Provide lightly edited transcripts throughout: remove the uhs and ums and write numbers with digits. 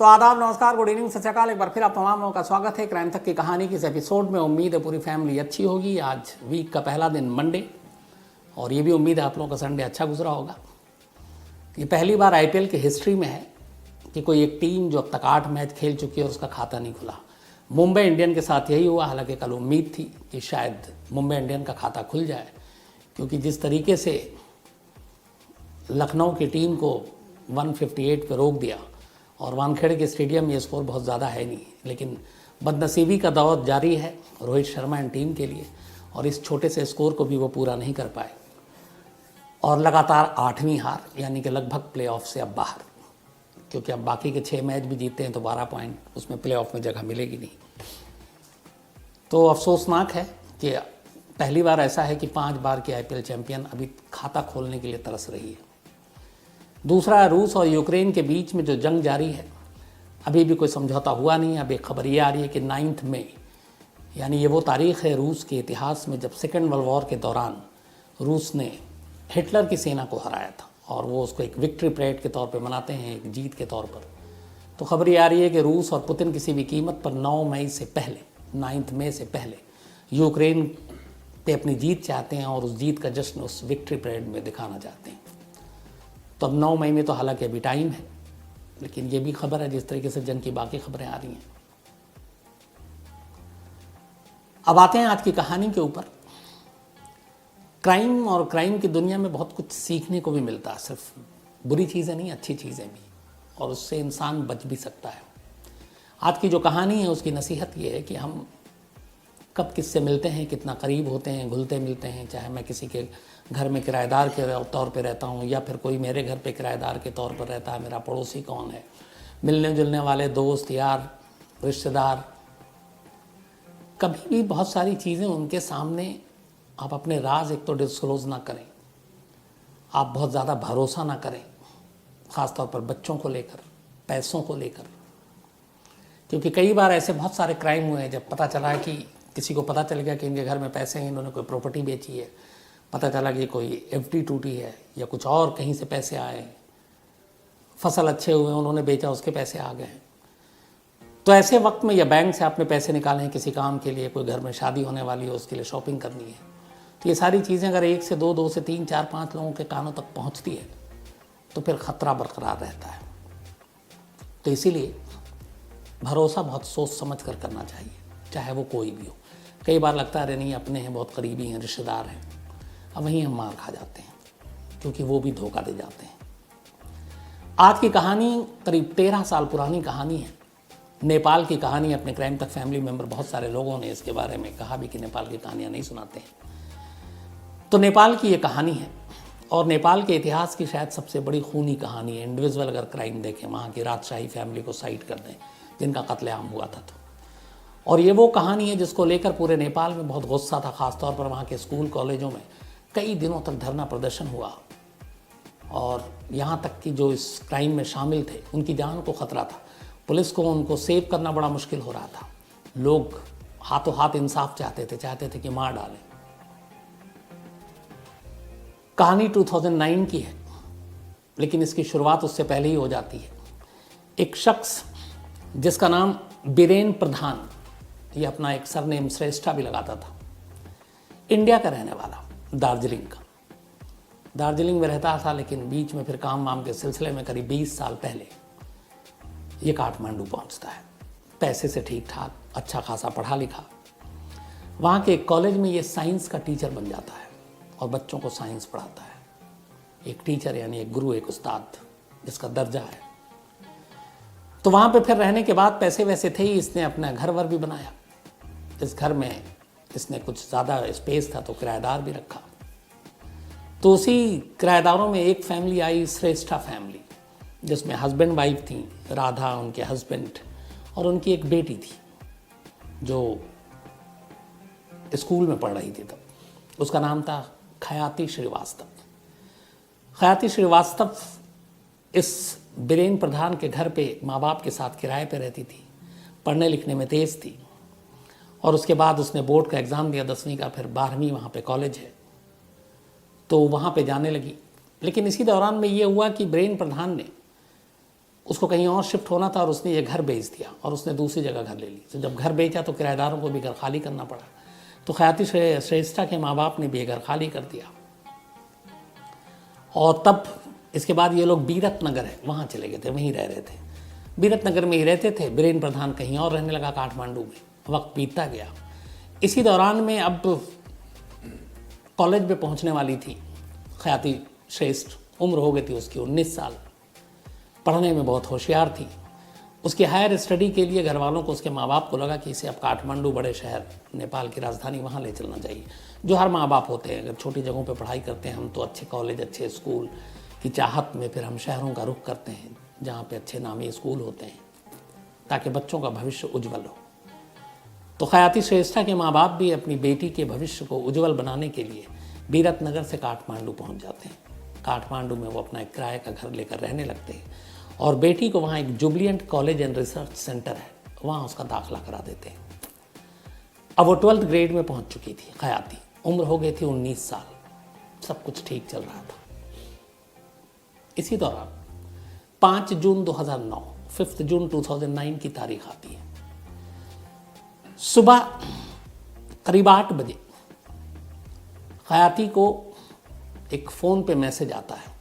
तो आदाब, नमस्कार, गुड इवनिंग, सत श्री अकाल। एक बार फिर आप तमाम लोगों का स्वागत है क्राइम तक की कहानी की इस एपिसोड में। उम्मीद है पूरी फैमिली अच्छी होगी। आज वीक का पहला दिन मंडे, और ये भी उम्मीद है आप लोगों का संडे अच्छा गुजरा होगा। ये पहली बार आईपीएल की हिस्ट्री में है कि कोई एक टीम जो अब तक 8 मैच खेल चुकी है और उसका खाता नहीं खुला। मुंबई इंडियन के साथ यही हुआ। हालांकि कल उम्मीद थी कि शायद मुंबई इंडियन का खाता खुल जाए, क्योंकि जिस तरीके से लखनऊ की टीम को 158 पे रोक दिया, और वानखेड़े के स्टेडियम में ये स्कोर बहुत ज़्यादा है नहीं, लेकिन बदनसीबी का दौर जारी है रोहित शर्मा एंड टीम के लिए, और इस छोटे से स्कोर को भी वो पूरा नहीं कर पाए और लगातार 8वीं हार, यानी कि लगभग प्लेऑफ से अब बाहर। क्योंकि अब बाकी के 6 मैच भी जीतते हैं तो 12 पॉइंट, उसमें प्लेऑफ में जगह मिलेगी नहीं। तो अफसोसनाक है कि पहली बार ऐसा है कि 5 बार की आईपीएल चैंपियन अभी खाता खोलने के लिए तरस रही है। दूसरा, रूस और यूक्रेन के बीच में जो जंग जारी है, अभी भी कोई समझौता हुआ नहीं। अब एक खबर ये आ रही है कि 9 मई, यानी ये वो तारीख़ है रूस के इतिहास में जब सेकेंड वर्ल्ड वॉर के दौरान रूस ने हिटलर की सेना को हराया था, और वो उसको एक विक्ट्री परेड के तौर पे मनाते हैं, एक जीत के तौर पर। तो खबर ये आ रही है कि रूस और पुतिन किसी भी कीमत पर 9 मई से पहले, 9 मई से पहले यूक्रेन पे अपनी जीत चाहते हैं, और उस जीत का जश्न उस विक्ट्री परेड में दिखाना चाहते हैं। तो अब 9 मई में तो हालांकि अभी टाइम है, लेकिन ये भी खबर है जिस तरीके से जंग की बाकी खबरें आ रही हैं। अब आते हैं आज की कहानी के ऊपर। क्राइम और क्राइम की दुनिया में बहुत कुछ सीखने को भी मिलता है, सिर्फ बुरी चीज़ें नहीं, अच्छी चीज़ें भी, और उससे इंसान बच भी सकता है। आज की जो कहानी है उसकी नसीहत ये है कि हम कब किससे मिलते हैं, कितना करीब होते हैं, घुलते मिलते हैं। चाहे मैं किसी के घर में किराएदार के तौर पे रहता हूँ, या फिर कोई मेरे घर पे किराएदार के तौर पर रहता है, मेरा पड़ोसी कौन है, मिलने जुलने वाले दोस्त, यार, रिश्तेदार, कभी भी बहुत सारी चीज़ें उनके सामने आप अपने राज एक तो डिस्क्लोज़ ना करें, आप बहुत ज़्यादा भरोसा ना करें, ख़ास तौर पर बच्चों को लेकर, पैसों को लेकर। क्योंकि कई बार ऐसे बहुत सारे क्राइम हुए हैं जब पता चला है कि किसी को पता चल गया कि इनके घर में पैसे हैं, इन्होंने कोई प्रॉपर्टी बेची है, पता चला कि कोई एफडी टूटी है, या कुछ और कहीं से पैसे आए, फसल अच्छे हुए उन्होंने बेचा, उसके पैसे आ गए। तो ऐसे वक्त में या बैंक से आपने पैसे निकाले हैं किसी काम के लिए, कोई घर में शादी होने वाली है उसके लिए शॉपिंग करनी है, तो ये सारी चीज़ें अगर 1 से 2, 2 से 3, 4, 5 लोगों के कानों तक पहुँचती है तो फिर ख़तरा बरकरार रहता है। तो इसीलिए भरोसा बहुत सोच समझ कर करना चाहिए, चाहे वो कोई भी हो। कई बार लगता है अरे नहीं, अपने हैं, बहुत करीबी हैं, रिश्तेदार हैं, अब वहीं हम मार खा जाते हैं, क्योंकि वो भी धोखा दे जाते हैं। आज की कहानी करीब 13 साल पुरानी कहानी है। नेपाल की कहानी। अपने क्राइम तक फैमिली मेंबर बहुत सारे लोगों ने इसके बारे में कहा भी कि नेपाल की कहानियाँ नहीं सुनाते हैं। तो नेपाल की ये कहानी है, और नेपाल के इतिहास की शायद सबसे बड़ी खूनी कहानी है। इंडिविजुअल अगर क्राइम देखें, वहाँ की राजशाही फैमिली को साइड कर दें जिनका कत्लेआम हुआ था, और ये वो कहानी है जिसको लेकर पूरे नेपाल में बहुत गुस्सा था। ख़ासतौर पर वहाँ के स्कूल कॉलेजों में कई दिनों तक धरना प्रदर्शन हुआ, और यहाँ तक कि जो इस क्राइम में शामिल थे उनकी जान को खतरा था। पुलिस को उनको सेव करना बड़ा मुश्किल हो रहा था। लोग हाथों हाथ इंसाफ चाहते थे कि मार डालें। कहानी 2009 की है, लेकिन इसकी शुरुआत उससे पहले ही हो जाती है। एक शख्स जिसका नाम बीरेन प्रधान, ये अपना एक सरनेम श्रेष्ठा भी लगाता था, इंडिया का रहने वाला, दार्जिलिंग में रहता था, लेकिन बीच में फिर काम वाम के सिलसिले में करीब 20 साल पहले ये काठमांडू पहुंचता है। पैसे से ठीक ठाक, अच्छा खासा पढ़ा लिखा, वहाँ के एक कॉलेज में ये साइंस का टीचर बन जाता है, और बच्चों को साइंस पढ़ाता है। एक टीचर यानी एक गुरु, एक उस्ताद जिसका दर्जा है। तो वहाँ पे फिर रहने के बाद पैसे वैसे थे ही, इसने अपना घर वर भी बनाया। इस घर में इसने कुछ ज़्यादा स्पेस था तो किराएदार भी रखा। तो उसी किराएदारों में एक फैमिली आई, श्रेष्ठा फैमिली, जिसमें हस्बैंड वाइफ थी, राधा उनके हस्बैंड, और उनकी एक बेटी थी जो स्कूल में पढ़ रही थी तब। उसका नाम था खयाती श्रीवास्तव। खयाती श्रीवास्तव इस बीरेन प्रधान के घर पे माँ बाप के साथ किराए पे रहती थी। पढ़ने लिखने में तेज़ थी, और उसके बाद उसने बोर्ड का एग्ज़ाम दिया 10वीं का, फिर 12वीं वहाँ पे कॉलेज है तो वहाँ पे जाने लगी। लेकिन इसी दौरान में ये हुआ कि बीरेन प्रधान ने उसको कहीं और शिफ्ट होना था और उसने ये घर बेच दिया और उसने दूसरी जगह घर ले ली। तो जब घर बेचा तो किराएदारों को भी घर खाली करना पड़ा। तो खयाती श्रेष्ठा के माँ बाप ने भी घर खाली कर दिया और तब इसके बाद ये लोग बीरत नगर है वहाँ चले गए थे, वहीं रह रहे थे। बीरत नगर में ही रहते थे। बीरेन प्रधान कहीं और रहने लगा काठमांडू में। वक्त बीतता गया। इसी दौरान में अब कॉलेज में पहुँचने वाली थी खयाती श्रेष्ठ। उम्र हो गई थी उसकी 19 साल। पढ़ने में बहुत होशियार थी। उसकी हायर स्टडी के लिए घर वालों को, उसके माँ बाप को लगा कि इसे अब काठमांडू, बड़े शहर, नेपाल की राजधानी, वहाँ ले चलना चाहिए। जो हर माँ बाप होते हैं, अगर छोटी जगहों पे पढ़ाई करते हैं हम तो अच्छे कॉलेज, अच्छे स्कूल की चाहत में फिर हम शहरों का रुख करते हैं जहाँ पे अच्छे नामी स्कूल होते हैं ताकि बच्चों का भविष्य उज्जवल हो। तो खयाती श्रेष्ठा के माँ बाप भी अपनी बेटी के भविष्य को उज्जवल बनाने के लिए बीरत नगर से काठमांडू पहुँच जाते हैं। काठमांडू में वो अपना एक किराए का घर लेकर रहने लगते हैं और बेटी को वहाँ एक Jubilant college and research centre है, वहाँ उसका दाखिला करा देते हैं। अब वो 12th ग्रेड में पहुँच चुकी थी खयाती। उम्र हो गई थी 19 साल। सब कुछ ठीक चल रहा था। इसी दौरान 5 जून 2009, 5 जून 2009 की तारीख आती है। सुबह करीब 8 बजे खयाती को एक फ़ोन पे मैसेज आता है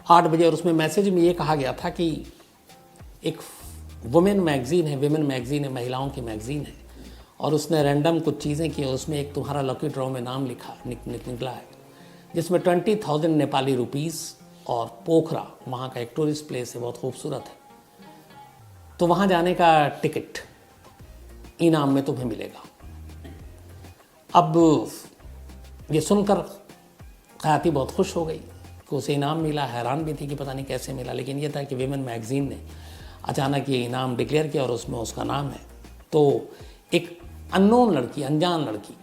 8 बजे, और उसमें मैसेज में ये कहा गया था कि एक वुमेन मैगज़ीन है, विमेन मैगज़ीन है, महिलाओं की मैगज़ीन है, और उसने रैंडम कुछ चीज़ें की और उसमें एक तुम्हारा लकी ड्रॉ में नाम निकला है जिसमें 20,000 नेपाली रुपीज़ और पोखरा, वहाँ का एक टूरिस्ट प्लेस है, बहुत खूबसूरत है, तो वहाँ जाने का टिकट इनाम में तुम्हें मिलेगा। अब ये सुनकर खयाती बहुत खुश हो गई कि उसे इनाम मिला। हैरान भी थी कि पता नहीं कैसे मिला, लेकिन ये था कि विमेन मैगज़ीन ने अचानक ये इनाम डिक्लेयर किया और उसमें उसका नाम है। तो एक अननोन लड़की, अनजान लड़की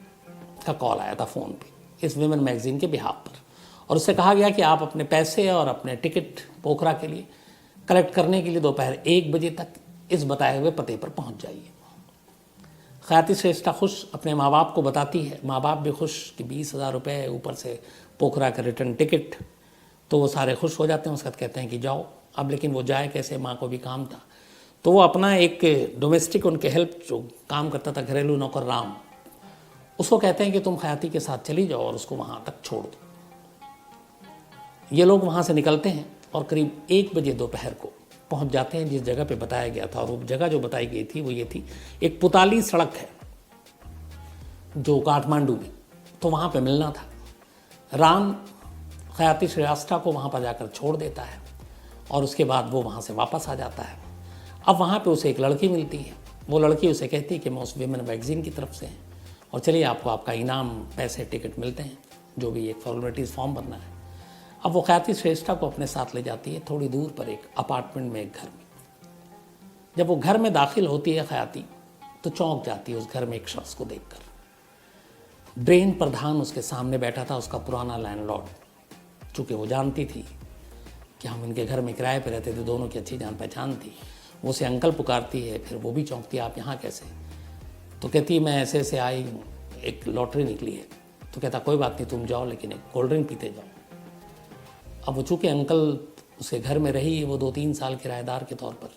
का कॉल आया था फ़ोन पे इस विमेन मैगज़ीन के बिहाफ पर, और उससे कहा गया कि आप अपने पैसे और अपने टिकट पोखरा के लिए कलेक्ट करने के लिए दोपहर 1 बजे तक इस बताए हुए पते पर पहुंच जाइए। खयाती श्रेष्ठा खुश अपने माँ बाप को बताती है। माँ बाप भी खुश कि 20,000 रुपये, ऊपर से पोखरा का रिटर्न टिकट, तो वो सारे खुश हो जाते हैं। उसके बाद कहते हैं कि जाओ। अब लेकिन वो जाए कैसे, माँ को भी काम था, तो वो अपना एक डोमेस्टिक उनके हेल्प जो काम करता था, घरेलू नौकर राम, उसको कहते हैं कि तुम खयाती के साथ चली जाओ और उसको वहाँ तक छोड़ दो। ये लोग वहाँ से निकलते हैं और करीब 1 बजे दोपहर को पहुँच जाते हैं जिस जगह पे बताया गया था। और वो जगह जो बताई गई थी वो ये थी, एक पुताली सड़क है जो काठमांडू में, तो वहाँ पे मिलना था। राम खयाती श्रेष्ठा को वहाँ पर जाकर छोड़ देता है और उसके बाद वो वहाँ से वापस आ जाता है। अब वहाँ पे उसे एक लड़की मिलती है। वो लड़की उसे कहती है कि मैं उस विमेन मैगज़ीन की तरफ से हैं और चलिए आपको आपका इनाम, पैसे, टिकट मिलते हैं, जो भी एक फॉर्मेलिटीज़ फॉर्म भरना है। अब वो खयाती श्रेष्ठा को अपने साथ ले जाती है थोड़ी दूर पर एक अपार्टमेंट में, एक घर में। जब वो घर में दाखिल होती है खयाती, तो चौंक जाती है उस घर में एक शख्स को देखकर। ब्रेन प्रधान उसके सामने बैठा था, उसका पुराना लैंडलॉर्ड। चूँकि वो जानती थी कि हम इनके घर में किराए पे रहते थे, दोनों की अच्छी जान पहचान थी, वो उसे अंकल पुकारती है। फिर वो भी चौंकती है, आप यहाँ कैसे? तो कहती है मैं ऐसे ऐसे आई, एक लॉटरी निकली है। तो कहता कोई बात नहीं, तुम जाओ, लेकिन एक कोल्ड ड्रिंक पीते जाओ। अब वो चूँकि अंकल उसके घर में रही है, वो 2-3 साल किराएदार के तौर पर,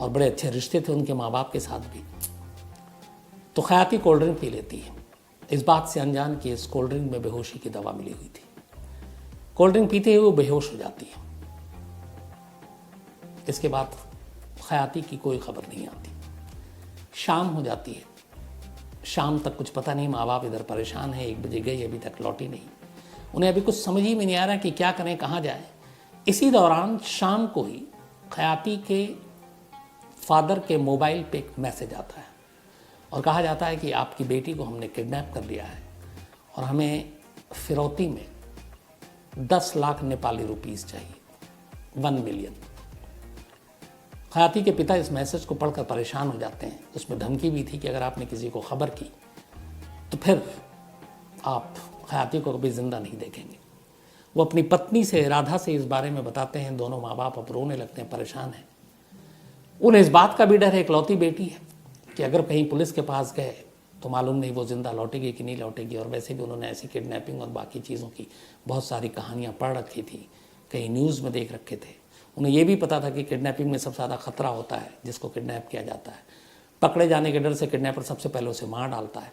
और बड़े अच्छे रिश्ते थे उनके माँ बाप के साथ भी, तो खयाती कोल्ड ड्रिंक पी लेती है, इस बात से अनजान कि इस कोल्ड ड्रिंक में बेहोशी की दवा मिली हुई थी। कोल्ड ड्रिंक पीते हुए वो बेहोश हो जाती है। इसके बाद खयाती की कोई खबर नहीं आती। शाम हो जाती है। शाम तक कुछ पता नहीं, माँ बाप इधर परेशान है, 1 बजे गई, अभी तक लौटी नहीं। उन्हें अभी कुछ समझ ही में नहीं आ रहा कि क्या करें, कहाँ जाए। इसी दौरान शाम को ही खयाती के फादर के मोबाइल पे एक मैसेज आता है और कहा जाता है कि आपकी बेटी को हमने किडनैप कर लिया है और हमें फिरौती में 10 लाख नेपाली रुपीस चाहिए, 1 मिलियन। खयाती के पिता इस मैसेज को पढ़कर परेशान हो जाते हैं। उसमें धमकी भी थी कि अगर आपने किसी को खबर की तो फिर आप खयाती को कभी जिंदा नहीं देखेंगे। वो अपनी पत्नी से, राधा से, इस बारे में बताते हैं। दोनों माँ बाप अब रोने लगते हैं, परेशान हैं। उन्हें इस बात का भी डर है, इकलौती बेटी है, कि अगर कहीं पुलिस के पास गए तो मालूम नहीं वो जिंदा लौटेगी कि नहीं लौटेगी। और वैसे भी उन्होंने ऐसी किडनैपिंग और बाकी चीज़ों की बहुत सारी कहानियाँ पढ़ रखी थी, कहीं न्यूज़ में देख रखे थे। उन्हें ये भी पता था कि किडनैपिंग में सबसे ज़्यादा खतरा होता है जिसको किडनैप किया जाता है, पकड़े जाने के डर से किडनैपर सबसे पहले उसे मार डालता है।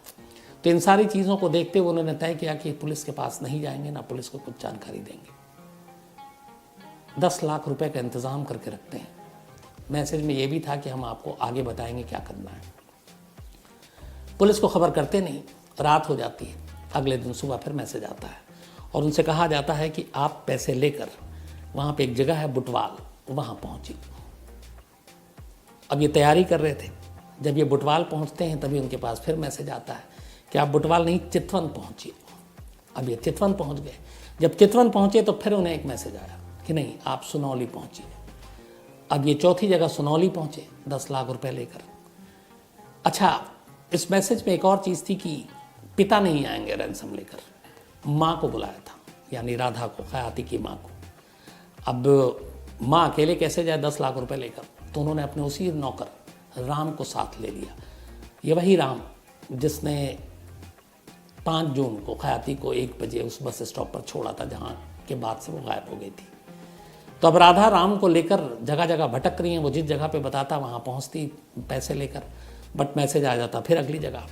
तो इन सारी चीज़ों को देखते हुए उन्होंने तय किया कि पुलिस के पास नहीं जाएंगे, ना पुलिस को कुछ जानकारी देंगे। 10 लाख रुपए का इंतज़ाम करके रखते हैं। मैसेज में ये भी था कि हम आपको आगे बताएंगे क्या करना है। पुलिस को खबर करते नहीं, रात हो जाती है। अगले दिन सुबह फिर मैसेज आता है और उनसे कहा जाता है कि आप पैसे लेकर वहाँ पे एक जगह है बुटवाल, वहाँ पहुँची। अब ये तैयारी कर रहे थे। जब ये बुटवाल पहुँचते हैं तभी उनके पास फिर मैसेज आता है कि आप बुटवाल नहीं, चितवन पहुँचिए। अब ये चितवन पहुँच गए। जब चितवन पहुँचे तो फिर उन्हें एक मैसेज आया कि नहीं, आप सुनौली पहुँचिए। अब ये चौथी जगह सुनौली पहुँचे 10 लाख रुपए लेकर। अच्छा, इस मैसेज में एक और चीज़ थी कि पिता नहीं आएंगे रैंसम लेकर, माँ को बुलाया था, यानी राधा को, खयाती की माँ को। अब माँ अकेले कैसे जाए 10 लाख रुपए लेकर, तो उन्होंने अपने उसी नौकर राम को साथ ले लिया। ये वही राम जिसने 5 जून को खयाती को 1 बजे उस बस स्टॉप पर छोड़ा था जहाँ के बाद से वो गायब हो गई थी। तो अब राधा राम को लेकर जगह जगह भटक रही हैं। वो जिस जगह पे बताता वहाँ पहुँचती पैसे लेकर, बट मैसेज आ जाता फिर अगली जगह।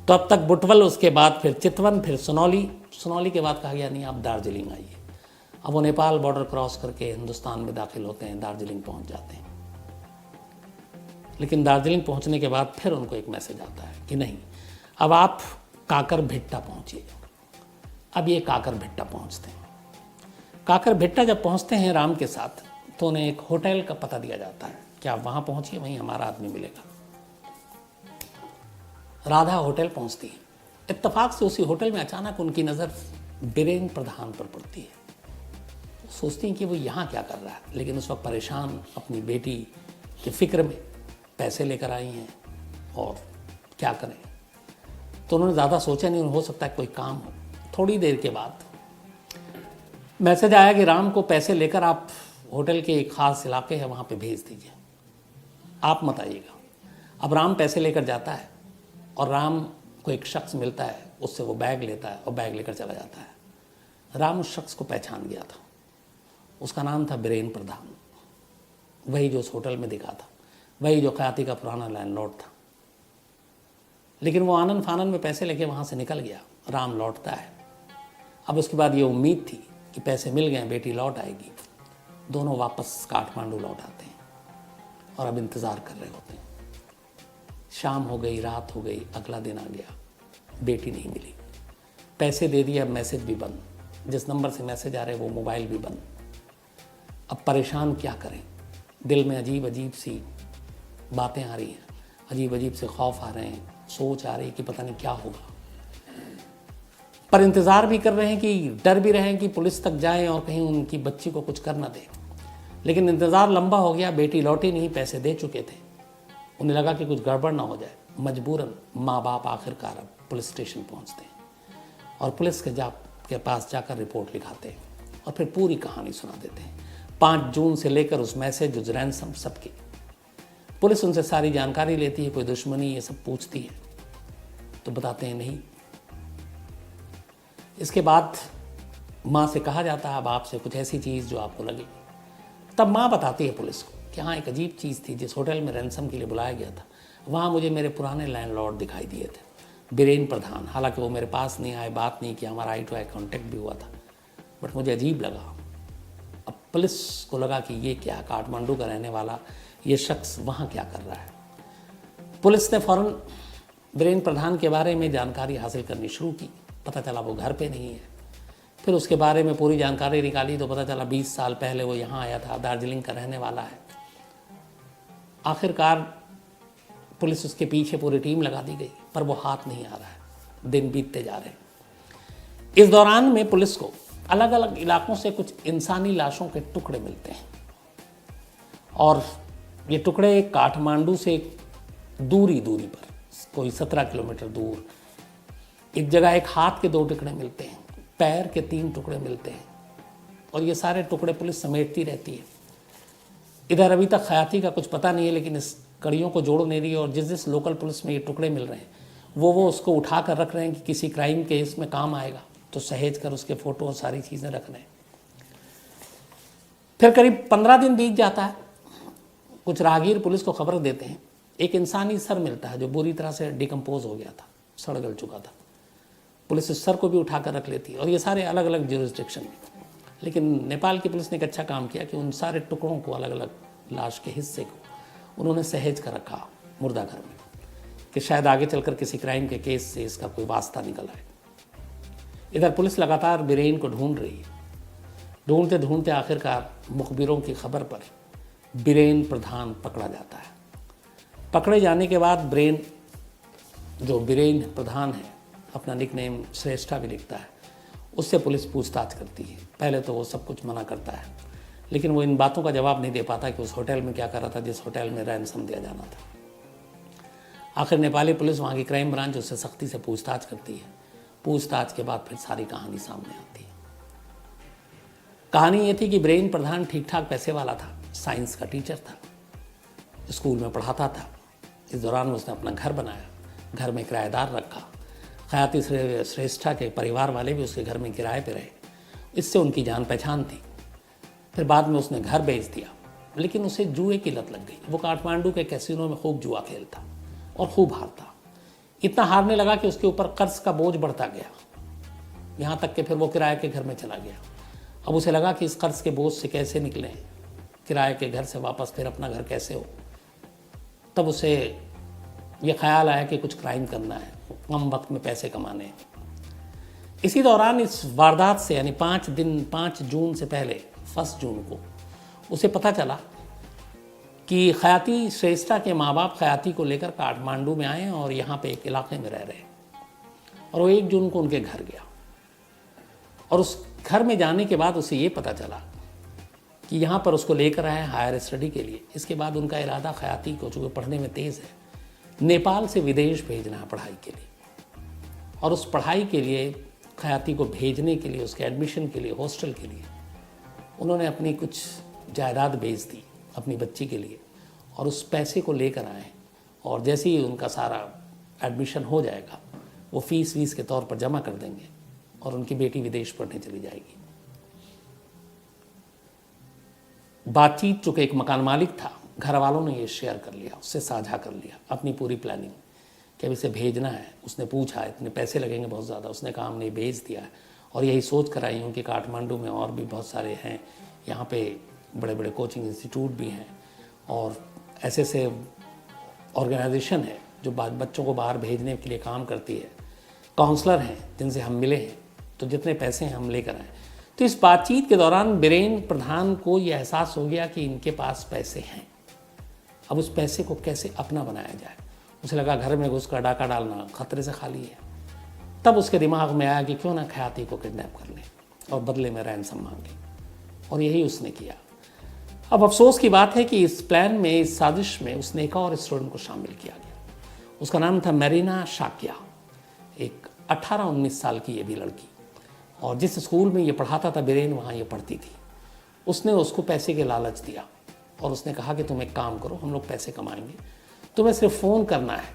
तो अब तक बुटवल, उसके बाद फिर चितवन, फिर सुनौली के बाद कहा गया नहीं, आप दार्जिलिंग आइए। अब वो नेपाल बॉर्डर क्रॉस करके हिंदुस्तान में दाखिल होते हैं, दार्जिलिंग पहुँच जाते हैं। लेकिन दार्जिलिंग पहुँचने के बाद फिर उनको एक मैसेज आता है कि नहीं, अब आप काकर भिट्टा पहुँचिए। अब ये काकर भिट्टा पहुँचते हैं। काकर भिट्टा जब पहुँचते हैं राम के साथ, तो उन्हें एक होटल का पता दिया जाता है कि आप वहाँ पहुँचिए, वहीं हमारा आदमी मिलेगा। राधा होटल पहुँचती है। इत्तेफाक से उसी होटल में अचानक उनकी नज़र बीरेन्द्र प्रधान पर पड़ती है। सोचती हैं कि वो यहाँ क्या कर रहा है, लेकिन उस वक्त परेशान अपनी बेटी की फिक्र में पैसे लेकर आई हैं और क्या करें। तो उन्होंने ज़्यादा सोचा नहीं, हो सकता है कोई काम हो। थोड़ी देर के बाद मैसेज आया कि राम को पैसे लेकर आप होटल के एक ख़ास इलाके है वहाँ पे भेज दीजिए, आप मत आइएगा। अब राम पैसे लेकर जाता है और राम को एक शख्स मिलता है, उससे वो बैग लेता है और बैग लेकर चला जाता है। राम उस शख्स को पहचान गया था। उसका नाम था बीरेन्द्र प्रधान, वही जो उस होटल में दिखा था, वही जो खयाती का पुराना लैंडलॉर्ड था। लेकिन वो आनन फानन में पैसे लेके वहाँ से निकल गया। राम लौटता है। अब उसके बाद ये उम्मीद थी कि पैसे मिल गए, बेटी लौट आएगी। दोनों वापस काठमांडू लौट आते हैं और अब इंतज़ार कर रहे होते हैं। शाम हो गई, रात हो गई, अगला दिन आ गया, बेटी नहीं मिली। पैसे दे दिए, अब मैसेज भी बंद। जिस नंबर से मैसेज आ रहे वो मोबाइल भी बंद। अब परेशान क्या करें, दिल में अजीब अजीब सी बातें आ रही हैं, अजीब अजीब से खौफ आ रहे हैं, सोच आ रही है कि पता नहीं क्या होगा। पर इंतज़ार भी कर रहे हैं कि डर भी रहे हैं कि पुलिस तक जाएं और कहीं उनकी बच्ची को कुछ कर ना दे। लेकिन इंतज़ार लंबा हो गया, बेटी लौटी नहीं, पैसे दे चुके थे। उन्हें लगा कि कुछ गड़बड़ ना हो जाए। मजबूरन माँ बाप आखिरकार अब पुलिस स्टेशन पहुँचते हैं और पुलिस के पास जाकर रिपोर्ट लिखाते हैं और फिर पूरी कहानी सुना देते हैं। 5 जून से लेकर उस मैसेज, उस रैंसम, सबकी पुलिस उनसे सारी जानकारी लेती है। कोई दुश्मनी ये सब पूछती है तो बताते हैं नहीं। इसके बाद माँ से कहा जाता है अब आपसे कुछ ऐसी चीज़ जो आपको लगे। तब माँ बताती है पुलिस को कि हाँ, एक अजीब चीज़ थी। जिस होटल में रैंसम के लिए बुलाया गया था वहाँ मुझे मेरे पुराने लैंडलॉर्ड दिखाई दिए थे, बीरेन्द्र प्रधान। हालांकि वो मेरे पास नहीं आए, बात नहीं किया, हमारा आई टू आई कॉन्टेक्ट भी हुआ था, बट मुझे अजीब लगा। अब पुलिस को लगा कि ये क्या, काठमांडू का रहने वाला ये शख्स वहाँ क्या कर रहा है। पुलिस ने फ़ौरन बीरेन्द्र प्रधान के बारे में जानकारी हासिल करनी शुरू की। पता चला वो घर पे नहीं है। फिर उसके बारे में पूरी जानकारी निकाली तो पता चला 20 साल पहले वो यहाँ आया था, दार्जिलिंग का रहने वाला है। आखिरकार पुलिस उसके पीछे पूरी टीम लगा दी गई, पर वो हाथ नहीं आ रहा है। दिन बीतते जा रहे हैं। इस दौरान में पुलिस को अलग अलग इलाकों से कुछ इंसानी लाशों के टुकड़े मिलते हैं और ये टुकड़े काठमांडू से दूरी पर, कोई 17 किलोमीटर दूर एक जगह एक हाथ के 2 टुकड़े मिलते हैं, पैर के 3 टुकड़े मिलते हैं और ये सारे टुकड़े पुलिस समेटती रहती है। इधर अभी तक खयाती का कुछ पता नहीं है, लेकिन इस कड़ियों को जोड़ नहीं रही है और जिस लोकल पुलिस में ये टुकड़े मिल रहे हैं वो उसको उठा कर रख रहे हैं कि किसी क्राइम केस में काम आएगा, तो सहेज कर उसके फ़ोटो और सारी चीज़ें रख रहे हैं। फिर करीब 15 दिन बीत जाता है। कुछ राहगीर पुलिस को खबर देते हैं, एक इंसानी सर मिलता है जो बुरी तरह से डिकम्पोज हो गया था, सड़ गल चुका था। पुलिस उस सर को भी उठाकर रख लेती है, और ये सारे अलग अलग ज्यूरिसडिक्शन में। लेकिन नेपाल की पुलिस ने एक अच्छा काम किया कि उन सारे टुकड़ों को, अलग अलग लाश के हिस्से को उन्होंने सहेज कर रखा मुर्दा घर में, कि शायद आगे चलकर किसी क्राइम के केस से इसका कोई वास्ता निकल आए। इधर पुलिस लगातार बीरेन को ढूंढ रही है। ढूंढते ढूंढते आखिरकार मुखबिरों की खबर पर बीरेन प्रधान पकड़ा जाता है। पकड़े जाने के बाद जो बीरेन प्रधान है, अपना निकनेम श्रेष्ठा भी लिखता है, उससे पुलिस पूछताछ करती है। पहले तो वो सब कुछ मना करता है, लेकिन वो इन बातों का जवाब नहीं दे पाता कि उस होटल में क्या कर रहा था जिस होटल में रैनसम दिया जाना था। आखिर नेपाली पुलिस, वहाँ की क्राइम ब्रांच, उससे सख्ती से पूछताछ करती है। पूछताछ के बाद फिर सारी कहानी सामने आती है। कहानी ये थी कि बीरेन प्रधान ठीक ठाक पैसे वाला था, साइंस का टीचर था, स्कूल में पढ़ाता था। इस दौरान उसने अपना घर बनाया, घर में किराएदार रखा। खयाती श्रेष्ठा के परिवार वाले भी उसके घर में किराए पे रहे, इससे उनकी जान पहचान थी। फिर बाद में उसने घर बेच दिया, लेकिन उसे जुए की लत लग गई। वो काठमांडू के कैसीनो में खूब जुआ खेलता और खूब हारता। इतना हारने लगा कि उसके ऊपर कर्ज का बोझ बढ़ता गया, यहाँ तक कि फिर वो किराए के घर में चला गया। अब उसे लगा कि इस कर्ज के बोझ से कैसे निकलें, किराए के घर से वापस फिर अपना घर कैसे हो। तब उसे ये ख्याल आया कि कुछ क्राइम करना है, कम वक्त में पैसे कमाने हैं। इसी दौरान इस वारदात से, यानी 5 जून से पहले 1 जून को उसे पता चला कि खयाती श्रेष्ठा के माँ बाप खयाती को लेकर काठमांडू में आए और यहाँ पे एक इलाके में रह रहे, और वो 1 जून को उनके घर गया। और उस घर में जाने के बाद उसे ये पता चला कि यहाँ पर उसको लेकर आए हायर स्टडी के लिए। इसके बाद उनका इरादा खयाती को, चूँकि पढ़ने में तेज़ है, नेपाल से विदेश भेजना है पढ़ाई के लिए। और उस पढ़ाई के लिए, खयाती को भेजने के लिए, उसके एडमिशन के लिए, हॉस्टल के लिए उन्होंने अपनी कुछ जायदाद बेच दी अपनी बच्ची के लिए, और उस पैसे को लेकर आए। और जैसे ही उनका सारा एडमिशन हो जाएगा, वो फीस के तौर पर जमा कर देंगे और उनकी बेटी विदेश पढ़ने चली जाएगी। बातचीत, चूँकि एक मकान मालिक था, घर वालों ने ये शेयर कर लिया, उससे साझा कर लिया अपनी पूरी प्लानिंग कि अब इसे भेजना है। उसने पूछा इतने पैसे लगेंगे बहुत ज़्यादा, उसने कहा हमने भेज दिया है। और यही सोच कर आई हूँ कि काठमांडू में और भी बहुत सारे हैं, यहाँ पे बड़े बड़े कोचिंग इंस्टीट्यूट भी हैं, और ऐसे ऑर्गेनाइजेशन है जो बच्चों को बाहर भेजने के लिए काम करती है, काउंसलर हैं जिनसे हम मिले हैं, तो जितने पैसे हैं हम लेकर आए। तो इस बातचीत के दौरान बीरेन प्रधान को यह एहसास हो गया कि इनके पास पैसे हैं। अब उस पैसे को कैसे अपना बनाया जाए। उसे लगा घर में घुसकर डाका डालना खतरे से खाली है। तब उसके दिमाग में आया कि क्यों ना खयाती को किडनैप कर ले और बदले में रैनसम मांगे, और यही उसने किया। अब अफसोस की बात है कि इस प्लान में, इस साजिश में उसने एक और स्टूडेंट को शामिल किया गया। उसका नाम था मेरीना शाक्या, एक 18-19 साल की ये भी लड़की। और जिस स्कूल में ये पढ़ाता था बीरेन, वहाँ ये पढ़ती थी। उसने उसको पैसे के लालच दिया और उसने कहा कि तुम एक काम करो, हम लोग पैसे कमाएंगे, तुम्हें सिर्फ फ़ोन करना है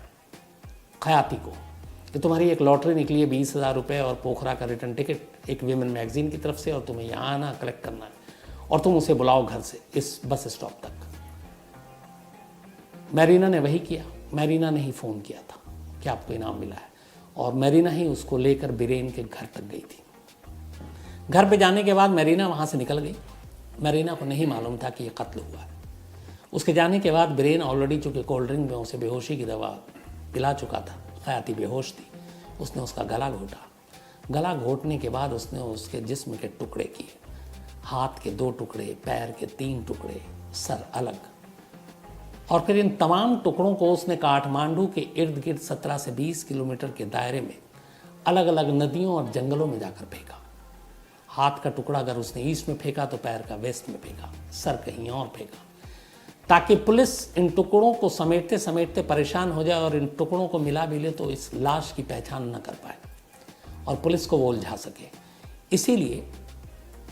खयाती को कि तुम्हारी एक लॉटरी निकली है 20,000 रुपये और पोखरा का रिटर्न टिकट एक वीमेन मैगजीन की तरफ से, और तुम्हें यहाँ आना, कलेक्ट करना है, और तुम उसे बुलाओ घर से इस बस स्टॉप तक। मेरीना ने वही किया। मेरीना ने ही फ़ोन किया था कि आपको इनाम मिला है, और मेरीना ही उसको लेकर बीरेन के घर तक गई थी। घर पे जाने के बाद मेरीना वहाँ से निकल गई। मेरीना को नहीं मालूम था कि ये कत्ल हुआ है। उसके जाने के बाद बीरेन ऑलरेडी, चूँकि कोल्ड ड्रिंक में उसे बेहोशी की दवा पिला चुका था, खयाती बेहोश थी, उसने उसका गला घोटा। गला घोटने के बाद उसने उसके जिस्म के टुकड़े किए, हाथ के 2 टुकड़े, पैर के 3 टुकड़े, सर अलग। और फिर इन तमाम टुकड़ों को उसने काठमांडू के इर्द गिर्द 17 से 20 किलोमीटर के दायरे में अलग अलग नदियों और जंगलों में जाकर फेंका। हाथ का टुकड़ा अगर उसने ईस्ट में फेंका तो पैर का वेस्ट में फेंका, सर कहीं और फेंका, ताकि पुलिस इन टुकड़ों को समेटते समेटते परेशान हो जाए और इन टुकड़ों को मिला भी ले तो इस लाश की पहचान न कर पाए और पुलिस को वो उलझा सके। इसीलिए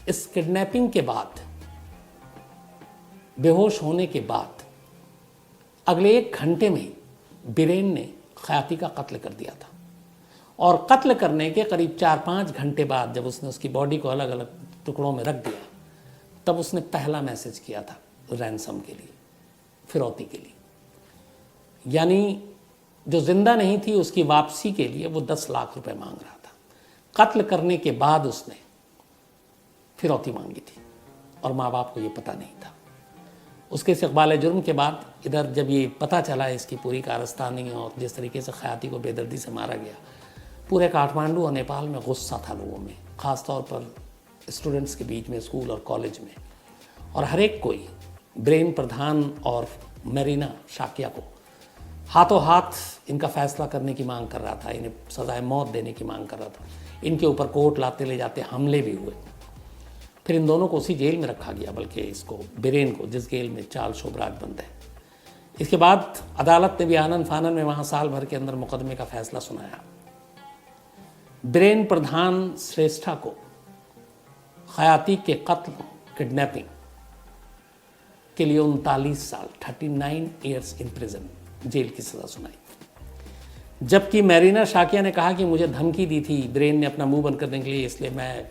इस किडनैपिंग के बाद, बेहोश होने के बाद, अगले 1 घंटे में बीरेन ने खयाती का कत्ल कर दिया था। और कत्ल करने के करीब 4-5 घंटे बाद, जब उसने उसकी बॉडी को अलग अलग टुकड़ों में रख दिया, तब उसने पहला मैसेज किया था रैंसम के लिए, फिरौती के लिए। यानी जो जिंदा नहीं थी उसकी वापसी के लिए वो 10 लाख रुपए मांग रहा था। कत्ल करने के बाद उसने फिरौती मांगी थी और माँ बाप को ये पता नहीं था। उसके इस्तक़बाल जुर्म के बाद इधर जब ये पता चला इसकी पूरी कारस्तानी और जिस तरीके से ख़याती को बेदर्दी से मारा गया, पूरे काठमांडू और नेपाल में गुस्सा था लोगों में, ख़ास तौर पर स्टूडेंट्स के बीच में, स्कूल और कॉलेज में। और हर एक कोई ब्रेन प्रधान और मेरीना शाकिया को हाथों हाथ इनका फैसला करने की मांग कर रहा था, इन्हें सजाए मौत देने की मांग कर रहा था। इनके ऊपर कोर्ट लाते ले जाते हमले भी हुए। फिर इन दोनों को उसी जेल में रखा गया, बल्कि इसको बिरेन को, जिस जेल में चार्ल्स शोभराज बंद है। इसके बाद अदालत ने भी आनन फानन में वहाँ साल भर के अंदर मुकदमे का फैसला सुनाया। बिरेन प्रधान श्रेष्ठा को खयाती के कत्ल, किडनैपिंग के लिए 39 साल 39 ईयर्स इन प्रिजन जेल की सज़ा सुनाई। जबकि मेरीना शाकिया ने कहा कि मुझे धमकी दी थी बिरेन ने अपना मुंह बंद करने के लिए, इसलिए मैं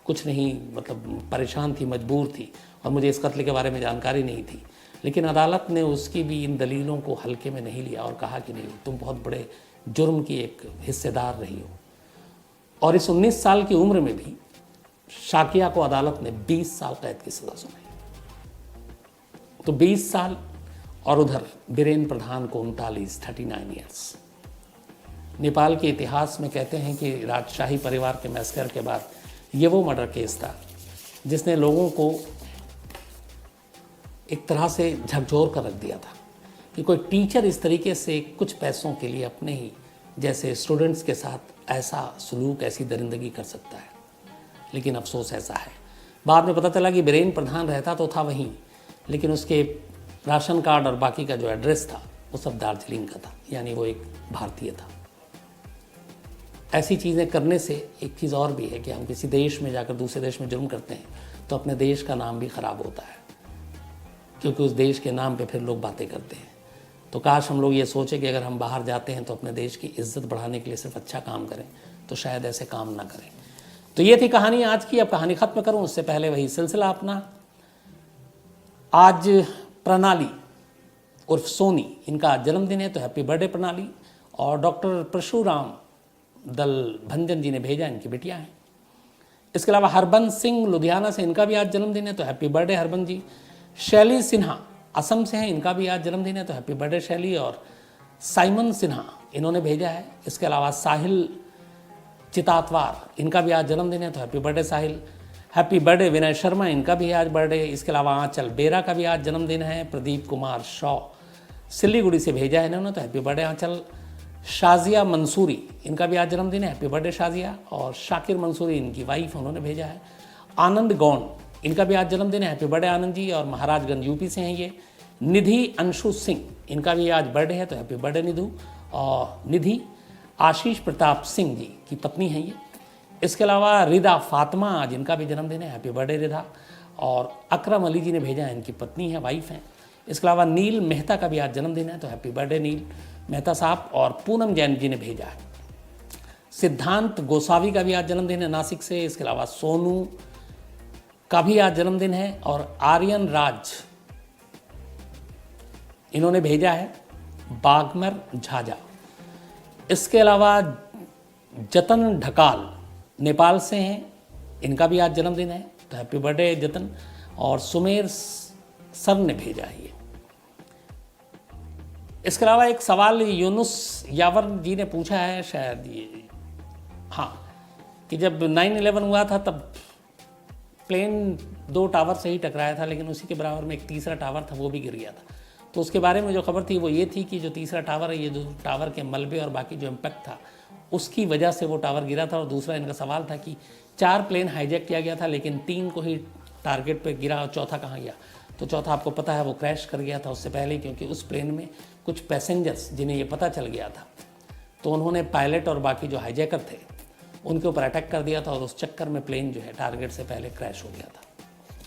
कुछ नहीं, मतलब परेशान थी, मजबूर थी और मुझे इस कत्ल के बारे में जानकारी नहीं थी। लेकिन अदालत ने उसकी भी इन दलीलों को हल्के में नहीं लिया और कहा कि नहीं, तुम बहुत बड़े जुर्म की एक हिस्सेदार रही हो। और इस 19 साल की उम्र में भी शाकिया को अदालत ने 20 साल कैद की सज़ा सुनाई। तो 20 साल और उधर बिरेन प्रधान को 39 ईयर्स। नेपाल के इतिहास में कहते हैं कि राजशाही परिवार के मैसकर के बाद ये वो मर्डर केस था जिसने लोगों को एक तरह से झकझोर कर रख दिया था कि कोई टीचर इस तरीके से कुछ पैसों के लिए अपने ही जैसे स्टूडेंट्स के साथ ऐसा सलूक, ऐसी दरिंदगी कर सकता है। लेकिन अफसोस ऐसा है। बाद में पता चला कि बिरेन प्रधान रहता तो था वहीं, लेकिन उसके राशन कार्ड और बाकी का जो एड्रेस था वो सब दार्जिलिंग का था, यानी वो एक भारतीय था। ऐसी चीज़ें करने से एक चीज़ और भी है कि हम किसी देश में जाकर दूसरे देश में जुर्म करते हैं तो अपने देश का नाम भी ख़राब होता है, क्योंकि उस देश के नाम पे फिर लोग बातें करते हैं। तो काश हम लोग ये सोचें कि अगर हम बाहर जाते हैं तो अपने देश की इज्जत बढ़ाने के लिए सिर्फ अच्छा काम करें, तो शायद ऐसे काम ना करें। तो ये थी कहानी आज की। अब कहानी ख़त्म करूँ उससे पहले वही सिलसिला अपना। आज प्रणाली उर्फ सोनी, इनका जन्मदिन है, तो हैप्पी बर्थडे प्रणाली। और डॉक्टर परशुराम दल भंजन जी ने भेजा, इनकी बिटिया हैं। इसके अलावा हरबंस सिंह लुधियाना से, इनका भी आज जन्मदिन है, तो हैप्पी बर्थडे हरबंस जी। शैली सिन्हा असम से हैं, इनका भी आज जन्मदिन है, तो हैप्पी बर्थडे शैली। और साइमन सिन्हा इन्होंने भेजा है। इसके अलावा साहिल चितातवार, इनका भी आज जन्मदिन है, तो हैप्पी बर्थडे साहिल। हैप्पी बर्थडे विनय शर्मा, इनका भी है आज बर्थडे। इसके अलावा आंचल बेरा का भी आज जन्मदिन है। प्रदीप कुमार शॉ सिल्लीगुड़ी से भेजा है इन्होंने, तो हैप्पी बर्थडे आंचल। शाजिया मंसूरी, इनका भी आज जन्मदिन है, हैप्पी बर्थडे शाजिया। और शाकिर मंसूरी इनकी वाइफ, उन्होंने भेजा है। आनंद गौंड, इनका भी आज जन्मदिन है, हैप्पी बर्थडे आनंद जी। और महाराजगंज यूपी से हैं ये। निधि अंशु सिंह, इनका भी आज बर्थडे है, तो हैप्पी बर्थडे निधु। और निधि आशीष प्रताप सिंह जी की पत्नी हैं ये। इसके अलावा रिदा फातिमा, जिनका भी जन्मदिन है, हैप्पी बर्थडे रिदा। और अकरम अली जी ने भेजा है, इनकी पत्नी है, वाइफ हैं। इसके अलावा नील मेहता का भी आज जन्मदिन है, तो हैप्पी बर्थडे नील मेहता साहब। और पूनम जैन जी ने भेजा है। सिद्धांत गोसावी का भी आज जन्मदिन है, नासिक से। इसके अलावा सोनू का भी आज जन्मदिन है। और आर्यन राज, इन्होंने भेजा है, बागमर झाजा। इसके अलावा जतन ढकाल नेपाल से हैं, इनका भी आज जन्मदिन है, तो हैप्पी बर्थडे जतन। और सुमेर सर ने भेजा है ये। इसके अलावा एक सवाल यूनुस यावर जी ने पूछा है, शायद ये, हाँ, कि जब 9/11 हुआ था तब प्लेन 2 टावर से ही टकराया था, लेकिन उसी के बराबर में एक तीसरा टावर था, वो भी गिर गया था। तो उसके बारे में जो खबर थी वो ये थी कि जो तीसरा टावर है, ये जो टावर के मलबे और बाकी जो इम्पैक्ट था उसकी वजह से वो टावर गिरा था। और दूसरा इनका सवाल था कि 4 प्लेन हाईजैक किया गया था, लेकिन 3 को ही टारगेट पे गिरा और चौथा कहाँ गया। तो चौथा आपको पता है वो क्रैश कर गया था उससे पहले, क्योंकि उस प्लेन में कुछ पैसेंजर्स जिन्हें ये पता चल गया था, तो उन्होंने पायलट और बाकी जो हाईजैकर थे उनके ऊपर अटैक कर दिया था, और उस चक्कर में प्लेन जो है टारगेट से पहले क्रैश हो गया था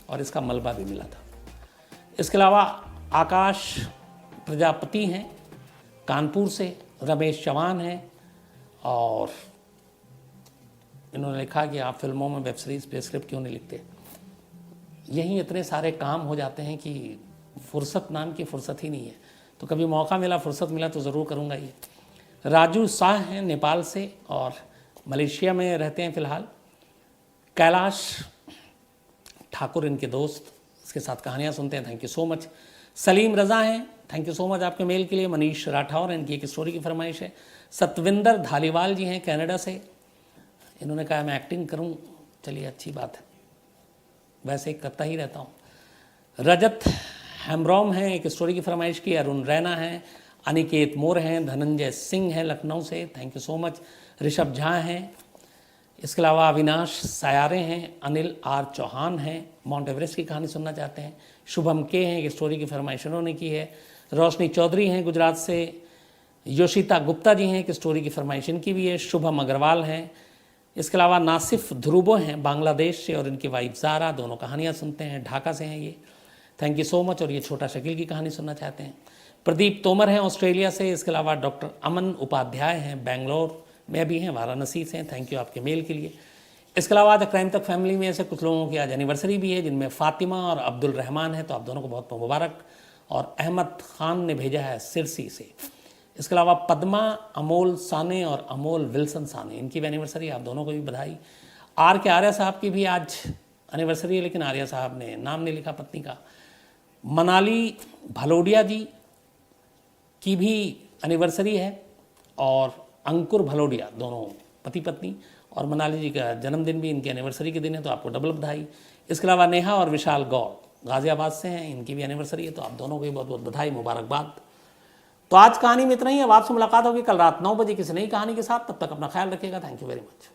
और इसका मलबा भी मिला था। इसके अलावा आकाश प्रजापति हैं कानपुर से, रमेश चौहान हैं, और इन्होंने लिखा कि आप फिल्मों में वेब सीरीज़ पे स्क्रिप्ट क्यों नहीं लिखते। यहीं इतने सारे काम हो जाते हैं कि फुर्सत नाम की फुर्सत ही नहीं है। तो कभी मौका मिला, फुर्सत मिला तो ज़रूर करूँगा ये। राजू शाह हैं नेपाल से और मलेशिया में रहते हैं फ़िलहाल। कैलाश ठाकुर इनके दोस्त, इसके साथ कहानियाँ सुनते हैं, thank you so much. Salim Raza हैं, थैंक यू सो मच आपके मेल के लिए। मनीष राठौर, इनकी एक स्टोरी की फरमाइश है। सतविंदर धालीवाल जी हैं कनाडा से, इन्होंने कहा मैं एक्टिंग करूं, चलिए अच्छी बात है, वैसे करता ही रहता हूं। रजत हेम्ब्रॉम हैं, एक स्टोरी की फरमाइश की। अरुण रैना हैं, अनिकेत मोर हैं, धनंजय सिंह हैं लखनऊ से, thank you so much. Rishabh Jha हैं, इसके अलावा अविनाश सायारे हैं, अनिल आर चौहान हैं, माउंट एवरेस्ट की कहानी सुनना चाहते हैं। शुभम के हैं, एक स्टोरी की फरमाइश उन्होंने की है। रोशनी चौधरी हैं गुजरात से। योशिता गुप्ता जी हैं, एक स्टोरी की फरमाइश इनकी भी है। शुभम अग्रवाल हैं। इसके अलावा नासिफ ध्रुबो हैं बांग्लादेश से और इनकी वाइफ ज़ारा, दोनों कहानियाँ सुनते हैं, ढाका से हैं ये, थैंक यू सो मच। और ये छोटा शकील की कहानी सुनना चाहते हैं। प्रदीप तोमर हैं ऑस्ट्रेलिया से। इसके अलावा डॉक्टर अमन उपाध्याय हैं, बेंगलोर में भी हैं, वाराणसी से हैं, थैंक यू आपके मेल के लिए। इसके अलावा आज क्राइम तक फैमिली में ऐसे कुछ लोगों की आज एनिवर्सरी भी है, जिनमें फ़ातिमा और अब्दुल रहमान है, तो आप दोनों को बहुत बहुत मुबारक। और अहमद ख़ान ने भेजा है सिरसी से। इसके अलावा पद्मा, अमोल साने और अमोल विल्सन साने, इनकी भी एनिवर्सरी, आप दोनों को भी बधाई। आर के आर्या साहब की भी आज एनिवर्सरी है, लेकिन आर्या साहब ने नाम नहीं लिखा पत्नी का। मनाली भलोडिया जी की भी एनिवर्सरी है और अंकुर भलोडिया, दोनों पति पत्नी, और मनाली जी का जन्मदिन भी इनकी एनिवर्सरी के दिन है, तो आपको डबल बधाई। इसके अलावा नेहा और विशाल गौर गाज़ियाबाद से हैं, इनकी भी एनिवर्सरी है, तो आप दोनों को भी बहुत बहुत बधाई, मुबारकबाद। तो आज कहानी में इतना ही। अब आपसे मुलाकात होगी कल रात 9 बजे किसी नई कहानी के साथ, तब तक अपना ख्याल रखिएगा, थैंक यू वेरी मच।